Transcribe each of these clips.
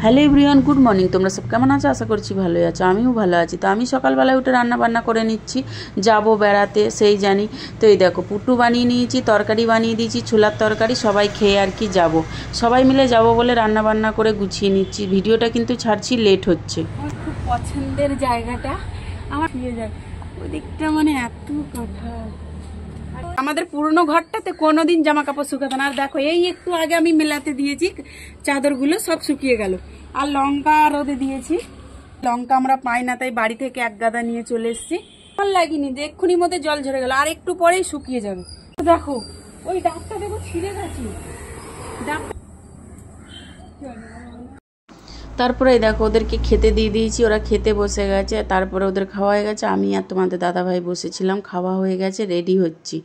Hello everyone, good morning. তোমরা সব কেমন আছো? আশা করছি ভালোই আছো। আমিও ভালো আছি। তো আমি সকালবেলায় উঠে রান্না বান্না করে নিচ্ছি, যাব বেড়াতে, সেই জানি। তো এই দেখো, পুটু বানিয়ে নিয়েছি, তরকারি বানিয়ে দিয়েছি, ছোলার তরকারি, সবাই খেয়ে আর কি যাব। সবাই মিলে যাব বলে রান্না বান্না করে গুছিয়ে নিচ্ছি। ভিডিওটা কিন্তু ছাড়ছি, লেট হচ্ছে। আমার খুব পছন্দের জায়গাটা, আমার ওদিকটা মানে এত কথা। আমাদের পুরনো ঘরটাতে কোনোদিন জামা কাপড় শুকাতো না। আর দেখো, এই একটু আগে আমি মেলাতে দিয়েছি, চাদরগুলো সব শুকিয়ে গেল। আর লঙ্কা রোদে দিয়েছি, লঙ্কা আমরা পাই না, তাই বাড়ি থেকে এক গাদা নিয়ে চলে এসেছি। ভালো লাগেনি যে এক্ষুনি মধ্যে জল ঝরে গেল, আর একটু পরেই শুকিয়ে যাবে। দেখো ওই ডাবটা দেখো ছিঁড়ে গেছে, ডাবটা। তারপরে দেখো ওদেরকে খেতে দিয়ে দিয়েছি, ওরা খেতে বসে গেছে। তারপরে ওদের খাওয়া হয়ে গেছে, আমি আর তোমাদের দাদাভাই বসেছিলাম, খাওয়া হয়ে গেছে, রেডি হচ্ছি।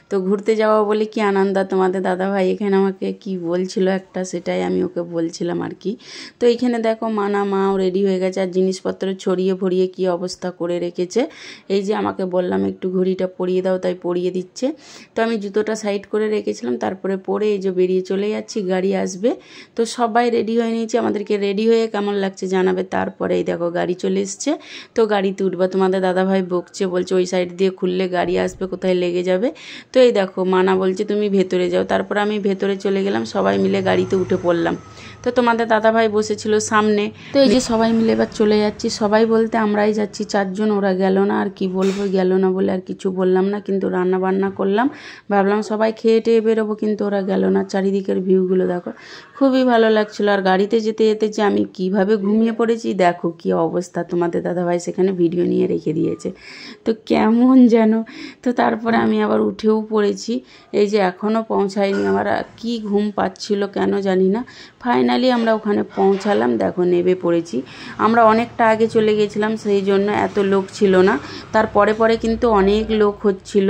তো ঘুরতে যাওয়া বলে কি আনন্দ। তোমাদের দাদাভাই এখানে আমাকে কি বলছিল একটা, সেটাই আমি ওকে বলছিলাম আর কি। তো এইখানে দেখো মাও রেডি হয়ে গেছে, আর জিনিসপত্র ছড়িয়ে ফড়িয়ে কি অবস্থা করে রেখেছে। এই যে আমাকে বললাম একটু ঘড়িটা পরিয়ে দাও, তাই পরিয়ে দিচ্ছে। তো আমি জুতোটা সাইড করে রেখেছিলাম, তারপরে পরে এই যে বেরিয়ে চলে যাচ্ছি, গাড়ি আসবে। তো সবাই রেডি হয়ে নিয়েছি, আমাদেরকে রেডি হয়ে কেমন লাগছে জানাবে। তারপরে এই দেখো গাড়ি চলে এসছে, তো গাড়িতে উঠবা। তোমাদের দাদাভাই বকছে, বলছে ওই সাইড দিয়ে খুললে গাড়ি আসবে, কোথায় লেগে যাবে। তো এই দেখো মানা বলছে তুমি ভেতরে যাও। তারপর আমি ভেতরে চলে গেলাম, সবাই মিলে গাড়িতে উঠে পড়লাম। তো তোমাদের দাদাভাই বসেছিল সামনে। তো এই যে সবাই মিলে এবার চলে যাচ্ছি। সবাই বলতে আমরাই যাচ্ছি, 4 জন, ওরা গেল না। আর কি বলবো, গেল না বলে আর কিছু বললাম না। কিন্তু রান্না বান্না করলাম, ভাবলাম সবাই খেয়ে টেয়ে বেরোবো, কিন্তু ওরা গেল না। চারিদিকের ভিউগুলো দেখো, খুবই ভালো লাগছিল। আর গাড়িতে যেতে যেতে যে আমি কিভাবে ঘুমিয়ে পড়েছি, দেখো কি অবস্থা। তোমাদের দাদাভাই সেখানে ভিডিও নিয়ে রেখে দিয়েছে। তো কেমন যেন। তো তারপরে আমি আবার উঠেও পড়েছি। এই যে এখনও পৌঁছায়নি, আমার কি ঘুম পাচ্ছিল কেন জানি না। ফাইনালি আমরা ওখানে পৌঁছালাম, দেখো নেমে পড়েছি। আমরা অনেকটা আগে চলে গেছিলাম, সেই জন্য এত লোক ছিল না। তারপরে পরে কিন্তু অনেক লোক হচ্ছিল।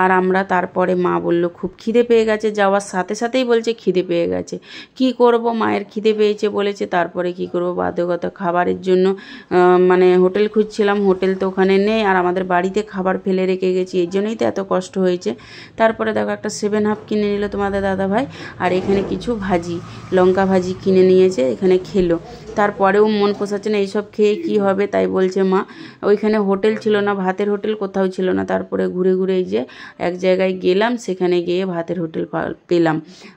আর আমরা তারপরে মা বলল খুব খিদে পেয়ে গেছে, যাওয়ার সাথে সাথেই বলছে খিদে পেয়ে গেছে। কি করব, মায়ের খিদে পেয়েছে বলেছে। তারপরে কি করব, বাধ্যগত খাবারের জন্য মানে হোটেল খুঁজছিলাম, হোটেল তো ওখানে নেই। আর আমাদের বাড়িতে খাবার ফেলে রেখে গেছি, এই জন্যই তো এত কষ্ট হয়েছে। তারপরে দেখো একটা 7 আপ কিনে নিল তোমাদের দাদাভাই। আর এখানে কিছু ভাজি, লঙ্কা ভাজি কিনে নিয়েছে, এখানে খেলো। তারপরেও মন পোষাচ্ছে না, এইসব খেয়ে কি হবে, তাই বলছে মা। ওইখানে হোটেল ছিল না, ভাতের হোটেল কোথাও ছিল না। তারপরে ঘুরে ঘুরে এই যে এক জায়গায় গেলাম, সেখানে গিয়ে ভাতের হোটেল পেলাম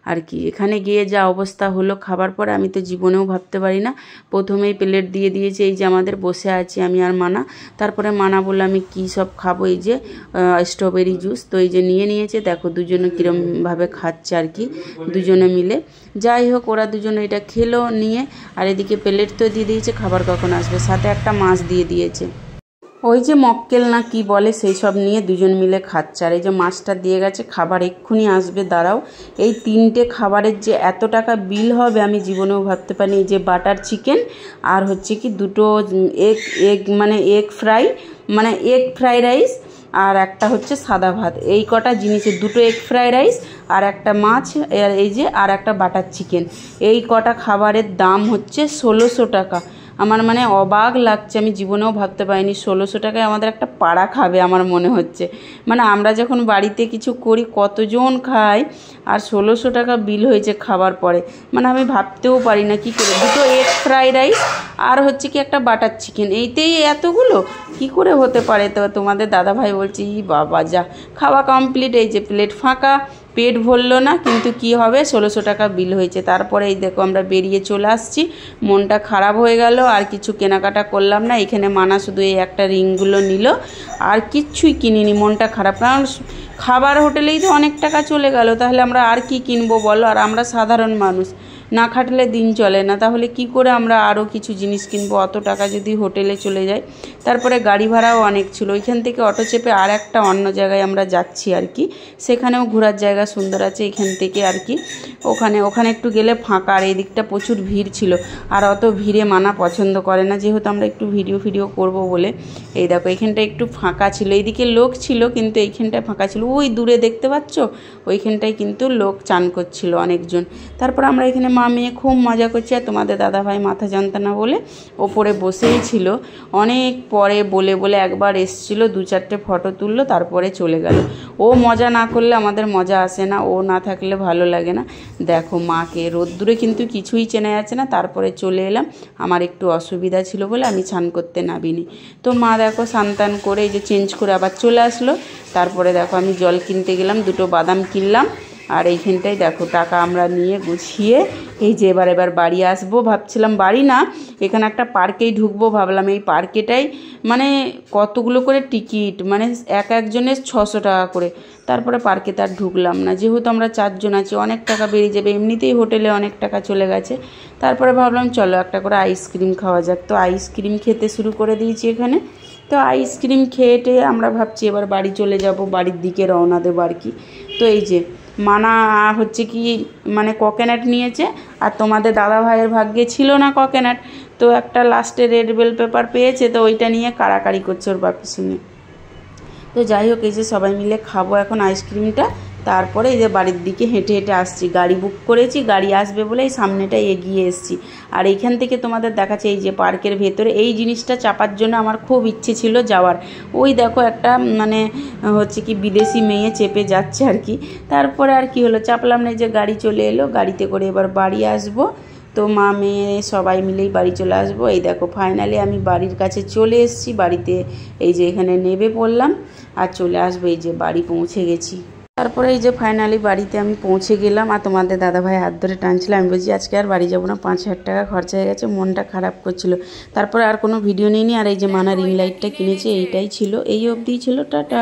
আর কি। এখানে গিয়ে যা অবস্থা হলো খাবার পরে, আমি তো জীবনেও ভাবতে পারি না। প্রথমেই প্লেট দিয়ে দিয়েছে, এই যে আমাদের বসে আছি আমি আর মানা। তারপরে মানা বললো আমি কী সব খাবো, এই যে স্ট্রবেরি জুস। তো এই যে নিয়ে নিয়েছে, দেখো দুজনে কীরমভাবে খাচ্ছে আর কি, দুজনে মিলে। যাই হোক, ওরা দুজনে এটা খেলো নিয়ে। আর এদিকে প্লেট তো দিয়ে দিয়েছে, খাবার কখন আসবে, সাথে একটা মাছ দিয়ে দিয়েছে, ওই যে মক্কেল না কি বলে, সেই সব নিয়ে দুজন মিলে খাচ্ছে। আর এই যে মাছটা দিয়ে গেছে, খাবার এক্ষুনি আসবে, দাঁড়াও। এই 3টে খাবারের যে এত টাকা বিল হবে আমি জীবনেও ভাবতে পারিনি। এই যে বাটার চিকেন, আর হচ্ছে কি 2টো এগ ফ্রাই রাইস, আর একটা হচ্ছে সাদা ভাত। এই কটা জিনিসের 2টো এগ ফ্রাই রাইস, আর একটা মাছ, এই যে আর একটা বাটার চিকেন। এই কটা খাবারের দাম হচ্ছে 1600 টাকা। আমার মানে অবাক লাগছে, আমি জীবনেও ভাবতে পারিনি 1600 টাকায় আমাদের একটা পাড়া খাবে আমার মনে হচ্ছে। মানে আমরা যখন বাড়িতে কিছু করি কতজন খায়, আর 1600 টাকা বিল হয়েছে খাবার পরে। মানে আমি ভাবতেও পারি না কী করে। 2টো এগ ফ্রাই রাইস আর হচ্ছে কি একটা বাটার চিকেন, এইতেই এতগুলো কি করে হতে পারে। তো তোমাদের দাদাভাই বলছে ই বাবা, যা খাওয়া কমপ্লিট। এই যে প্লেট ফাঁকা, পেট ভরলো না, কিন্তু কি হবে, 1600 টাকা বিল হয়েছে। তারপরে এই দেখো আমরা বেরিয়ে চলে আসছি, মনটা খারাপ হয়ে গেল। আর কিছু কেনাকাটা করলাম না। এখানে মানা শুধু এই একটা রিংগুলো নিল, আর কিচ্ছুই কিনিনি। মনটা খারাপ, কারণ খাবার হোটেলেই তো অনেক টাকা চলে গেল, তাহলে আমরা আর কি কিনবো বলো। আর আমরা সাধারণ মানুষ, না খাটলে দিন চলে না, তাহলে কি করে আমরা আরও কিছু জিনিস কিনবো, অত টাকা যদি হোটেলে চলে যায়। তারপরে গাড়ি ভাড়াও অনেক ছিল, ওইখান থেকে অটো চেপে আর একটা অন্য জায়গায় আমরা যাচ্ছি আর কি। সেখানেও ঘোরার জায়গা সুন্দর আছে এখান থেকে আর কি। ওখানে একটু গেলে ফাঁকা, আর এই দিকটা প্রচুর ভিড় ছিল। আর অত ভিড়ে মানা পছন্দ করে না, যেহেতু আমরা একটু ভিডিও করব বলে। এই দেখো এখানটা একটু ফাঁকা ছিল, এইদিকে লোক ছিল কিন্তু এইখানটায় ফাঁকা ছিল। ওই দূরে দেখতে পাচ্ছ, ওইখানটায় কিন্তু লোক চান করছিল অনেকজন। তারপর আমরা এখানে মা মেয়ে খুব মজা করছে। আর তোমাদের দাদাভাই মাথা যন্ত্রণা বলে ওপরে বসেই ছিল। অনেক পরে বলে বলে একবার এসছিল, 2-4টে ফটো তুললো, তারপরে চলে গেল। ও মজা না করলে আমাদের মজা আসে না, ও না থাকলে ভালো লাগে না। দেখো মাকে রোদ্দুরে কিন্তু কিছুই চেনা যাচ্ছে না। তারপরে চলে এলাম, আমার একটু অসুবিধা ছিল বলে আমি স্নান করতে নামিনি। তো মা দেখো স্নান করে এই যে চেঞ্জ করে আবার চলে আসলো। তারপরে দেখো আমি জল কিনতে গেলাম, 2টো বাদাম কিনলাম। আর এইখানটায় দেখো টাকা আমরা নিয়ে গুছিয়ে এই যে এবার বাড়ি আসবো। ভাবছিলাম বাড়ি না, এখানে একটা পার্কেই ঢুকবো ভাবলাম। এই পার্কেটাই মানে কতগুলো করে টিকিট, মানে একজনের 600 টাকা করে। তারপরে পার্কে তার ঢুকলাম না, যেহেতু আমরা 4 জন আছি, অনেক টাকা বেরিয়ে যাবে, এমনিতেই হোটেলে অনেক টাকা চলে গেছে। তারপরে ভাবলাম চলো একটা করে আইসক্রিম খাওয়া যাক। তো আইসক্রিম খেতে শুরু করে দিয়েছি এখানে। তো আইসক্রিম খেয়ে আমরা ভাবছি এবার বাড়ি চলে যাব, বাড়ির দিকে রওনা দেবো আর কি। তো এই যে মানা হচ্ছে কি মানে কোকোনাট নিয়েছে, আর তোমাদের দাদা ভাইয়ের ভাগ্যে ছিল না কোকোনাট, তো একটা লাস্টে রেড বেল পেপার পেয়েছে, তো ওইটা নিয়ে কাড়াকাড়ি করছে ওর বাপের সঙ্গে। তো যাই হোক এই যে সবাই মিলে খাবো এখন আইসক্রিমটা। তারপরে এই যে বাড়ির দিকে হেঁটে হেঁটে আসছি, গাড়ি বুক করেছি, গাড়ি আসবে বলে এই সামনেটা এগিয়ে এসেছি। আর এইখান থেকে তোমাদের দেখাচ্ছে এই যে পার্কের ভেতরে এই জিনিসটা চাপার জন্য আমার খুব ইচ্ছে ছিল যাওয়ার। ওই দেখো একটা মানে হচ্ছে কি বিদেশি মেয়ে চেপে যাচ্ছে আর কি। তারপরে আর কি হলো, চাপলাম না, যে গাড়ি চলে এলো, গাড়িতে করে এবার বাড়ি আসবো। তো মা মেয়ে সবাই মিলেই বাড়ি চলে আসবো। এই দেখো ফাইনালি আমি বাড়ির কাছে চলে এসেছি, বাড়িতে এই যে এখানে নেমে পড়লাম আর চলে আসবো। এই যে বাড়ি পৌঁছে গেছি। তারপরে এই যে ফাইনালি বাড়িতে আমি পৌঁছে গেলাম। আর তোমাদের দাদাভাই হাত ধরে টানছিল, আমি বলছি আজকে আর বাড়ি যাবো না, 5,000 টাকা খরচা হয়ে গেছে, মনটা খারাপ করছিল। তারপরে আর কোনো ভিডিও নিইনি। আর এই যে মানা রিং লাইটটা কিনেছে, এইটাই ছিল, এই অবধিই ছিল, টাটা।